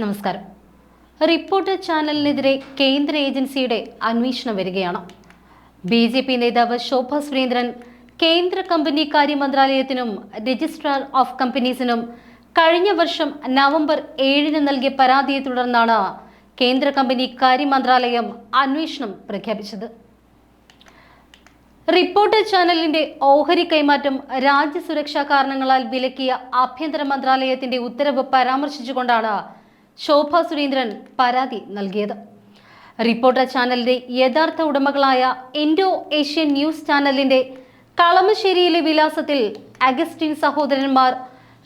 നമസ്കാരം. റിപ്പോർട്ടർ ചാനലിനെതിരെ കേന്ദ്ര ഏജൻസിയുടെ അന്വേഷണം വരികയാണ്. ബി.ജെ.പി. നേതാവ് ശോഭ സുരേന്ദ്രൻ കേന്ദ്ര കമ്പനി കാര്യ മന്ത്രാലയത്തിനും രജിസ്ട്രാർ ഓഫ് കമ്പനീസിനും കഴിഞ്ഞ വർഷം നവംബർ 7-ന് നൽകിയ പരാതിയെ തുടർന്നാണ് കേന്ദ്ര കമ്പനി കാര്യ മന്ത്രാലയം അന്വേഷണം പ്രഖ്യാപിച്ചത്. റിപ്പോർട്ടർ ചാനലിന്റെ ഓഹരി കൈമാറ്റം രാജ്യസുരക്ഷാ കാരണങ്ങളാൽ വിലക്കിയ ആഭ്യന്തര മന്ത്രാലയത്തിന്റെ ഉത്തരവ് പരാമർശിച്ചുകൊണ്ടാണ് ശോഭ സുരേന്ദ്രൻ പരാതി നൽകിയത്. റിപ്പോർട്ടർ ചാനലിന്റെ യഥാർത്ഥ ഉടമകളായ ഇൻഡോ ഏഷ്യൻ ന്യൂസ് ചാനലിന്റെ കളമശ്ശേരിയിലെ വിലാസത്തിൽ അഗസ്റ്റിൻ സഹോദരന്മാർ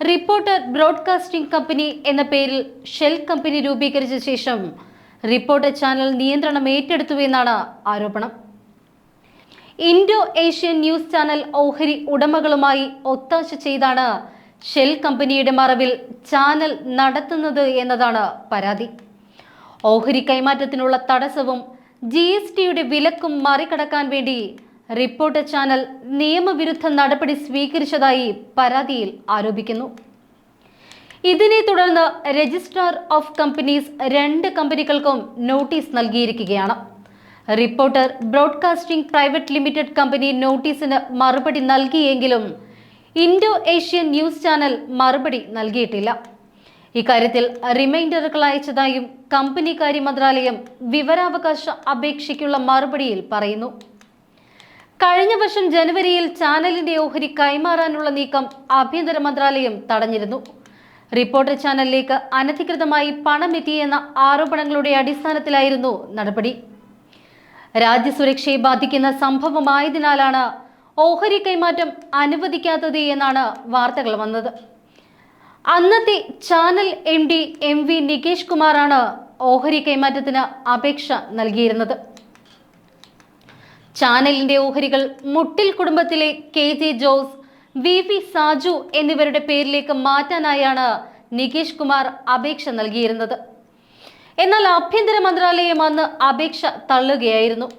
റിപ്പോർട്ടർ ബ്രോഡ്കാസ്റ്റിംഗ് കമ്പനി എന്ന പേരിൽ ഷെൽ കമ്പനി രൂപീകരിച്ച ശേഷം റിപ്പോർട്ടർ ചാനൽ നിയന്ത്രണം ഏറ്റെടുത്തുവെന്നാണ് ആരോപണം. ഇൻഡോ ഏഷ്യൻ ന്യൂസ് ചാനൽ ഓഹരി ഉടമകളുമായി ഒത്താശ ചെയ്താണ് ഷെൽ കമ്പനിയുടെ മറവിൽ ചാനൽ നടത്തുന്നത് എന്നതാണ് പരാതി. ഓഹരി കൈമാറ്റത്തിനുള്ള തടസ്സവും GSTയുടെ വിലക്കും മറികടക്കാൻ വേണ്ടി റിപ്പോർട്ടർ ചാനൽ നിയമവിരുദ്ധ നടപടി സ്വീകരിച്ചതായി പരാതിയിൽ ആരോപിക്കുന്നു. ഇതിനെ തുടർന്ന് രജിസ്ട്രാർ ഓഫ് കമ്പനീസ് 2 കമ്പനികൾക്കും നോട്ടീസ് നൽകിയിരിക്കുകയാണ്. Reporter broadcasting private limited company നോട്ടീസിന് മറുപടി നൽകിയെങ്കിലും ഇൻഡോ ഏഷ്യൻ ന്യൂസ് ചാനൽ മറുപടി നൽകിയിട്ടില്ല. ഇക്കാര്യത്തിൽ റിമൈൻഡറുകൾ അയച്ചതായും കമ്പനി കാര്യ മന്ത്രാലയം വിവരാവകാശ അപേക്ഷയ്ക്കുള്ള മറുപടിയിൽ പറയുന്നു. കഴിഞ്ഞ വർഷം ജനുവരിയിൽ ചാനലിന്റെ ഓഹരി കൈമാറാനുള്ള നീക്കം ആഭ്യന്തര മന്ത്രാലയം തടഞ്ഞിരുന്നു. റിപ്പോർട്ടർ ചാനലിലേക്ക് അനധികൃതമായി പണമെത്തിയെന്ന ആരോപണങ്ങളുടെ അടിസ്ഥാനത്തിലായിരുന്നു നടപടി. രാജ്യസുരക്ഷയെ ബാധിക്കുന്ന സംഭവമായതിനാലാണ് ഓഹരി കൈമാറ്റം അനുവദിക്കാത്തത് എന്നാണ് വാർത്തകൾ വന്നത്. അന്നത്തെ ചാനൽ MD MV നികേഷ് കുമാറാണ് ഓഹരി കൈമാറ്റത്തിന് അപേക്ഷ നൽകിയിരുന്നത്. ചാനലിന്റെ ഓഹരികൾ മുട്ടിൽ കുടുംബത്തിലെ KJ ജോസ്, VV സാജു എന്നിവരുടെ പേരിലേക്ക് മാറ്റാനായാണ് നികേഷ് കുമാർ അപേക്ഷ നൽകിയിരുന്നത്. എന്നാൽ ആഭ്യന്തര മന്ത്രാലയം അന്ന് അപേക്ഷ തള്ളുകയായിരുന്നു.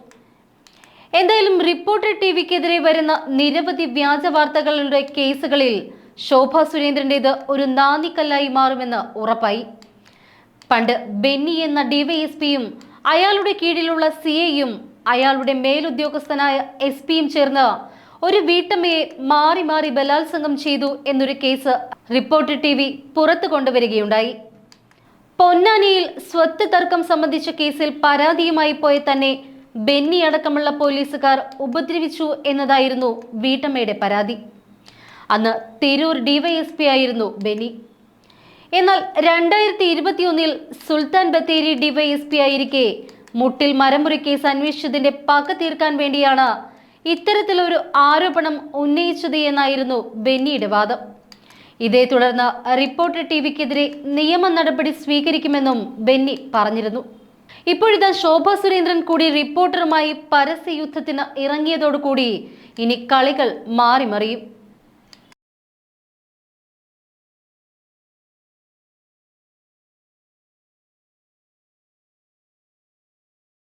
എന്തായാലും റിപ്പോർട്ടർ TVക്കെതിരെ വരുന്ന നിരവധി വ്യാജ വാർത്തകളുടെ കേസുകളിൽ ശോഭ സുരേന്ദ്രന്റേത് ഒരു നാന്നിക്കല്ലായി മാറുമെന്ന് ഉറപ്പായി. പണ്ട് ബെന്നി എന്ന DYSPയും അയാളുടെ കീഴിലുള്ള CAയും അയാളുടെ മേലുദ്യോഗസ്ഥനായ SP യും ചേർന്ന് ഒരു വീട്ടമ്മയെ മാറി മാറി ബലാത്സംഗം ചെയ്തു എന്നൊരു കേസ് റിപ്പോർട്ടർ TV പുറത്തു കൊണ്ടുവരികയുണ്ടായി. പൊന്നാനിയിൽ സ്വത്ത് തർക്കം സംബന്ധിച്ച കേസിൽ പരാതിയുമായി പോയ തന്നെ ബെന്നി അടക്കമുള്ള പോലീസുകാർ ഉപദ്രവിച്ചു എന്നതായിരുന്നു വീട്ടമ്മയുടെ പരാതി. അന്ന് തിരൂർ DYSP ആയിരുന്നു ബെന്നി. എന്നാൽ 2021-ൽ സുൽത്താൻ ബത്തേരി DYSP ആയിരിക്കെ മുട്ടിൽ മരമുറി കേസ് അന്വേഷിച്ചതിന്റെ പക തീർക്കാൻ വേണ്ടിയാണ് ഇത്തരത്തിലൊരു ആരോപണം ഉന്നയിച്ചത് എന്നായിരുന്നു ബെന്നിയുടെ വാദം. ഇതേ തുടർന്ന് റിപ്പോർട്ടർ TVക്കെതിരെ നിയമ നടപടി സ്വീകരിക്കുമെന്നും ബെന്നി പറഞ്ഞിരുന്നു. ഇപ്പോഴിതാ ശോഭ സുരേന്ദ്രൻ കൂടി റിപ്പോർട്ടറുമായി പരസ്യയുദ്ധത്തിന് ഇറങ്ങിയതോടുകൂടി ഇനി കളികൾ മാറിമറിയും.